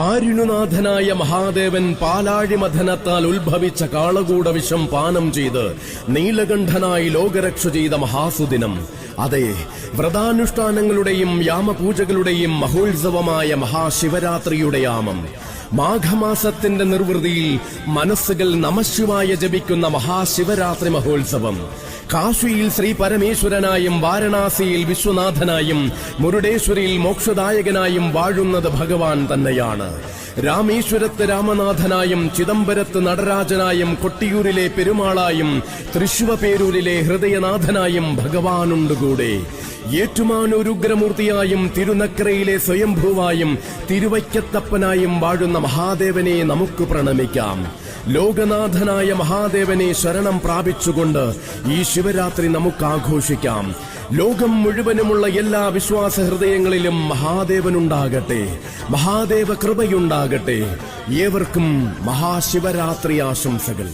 ആരുണനാഥനായ മഹാദേവൻ പാലാഴിമഥനത്താൽ ഉത്ഭവിച്ച കാളകൂടവിഷം പാനം ചെയ്ത് നീലകണ്ഠനായി ലോകരക്ഷ ചെയ്ത മഹാസുദിനം. അതെ, വ്രതാനുഷ്ഠാനങ്ങളുടെയും യാമപൂജകളുടെയും മഹോത്സവമായ മഹാശിവരാത്രിയുടെ യാമം. മാഘമാസത്തിന്റെ നിർവൃതിയിൽ മനസ്സുകൾ നമഃശിവായ ജപിക്കുന്ന മഹാശിവരാത്രി മഹോത്സവം. കാശിയിൽ ശ്രീ പരമേശ്വരനായും വാരണാസിയിൽ വിശ്വനാഥനായും മുരുടേശ്വരിയിൽ മോക്ഷദായകനായും വാഴുന്നത് ഭഗവാൻ തന്നെയാണ്. രാമേശ്വരത്ത് രാമനാഥനായും ചിദംബരത്ത് നടരാജനായും കൊട്ടിയൂരിലെ പെരുമാളായും തൃശ്ശുവപേരൂരിലെ ഹൃദയനാഥനായും ഭഗവാനുണ്ടുകൂടെ. ഏറ്റുമാനൂർ ഉഗ്രമൂർത്തിയായും തിരുനക്കരയിലെ സ്വയംഭൂവായും തിരുവൈക്കത്തപ്പനായും വാഴുന്ന മഹാദേവനെ നമുക്ക് പ്രണമിക്കാം. ലോകനാഥനായ മഹാദേവനെ ശരണം പ്രാപിച്ചുകൊണ്ട് ഈ ശിവരാത്രി നമുക്ക് ആഘോഷിക്കാം. ലോകം മുഴുവനുമുള്ള എല്ലാ വിശ്വാസ ഹൃദയങ്ങളിലും മഹാദേവനുണ്ടാകട്ടെ, മഹാദേവ കൃപയുണ്ടാകട്ടെ. ഏവർക്കും മഹാശിവരാത്രി ആശംസകൾ.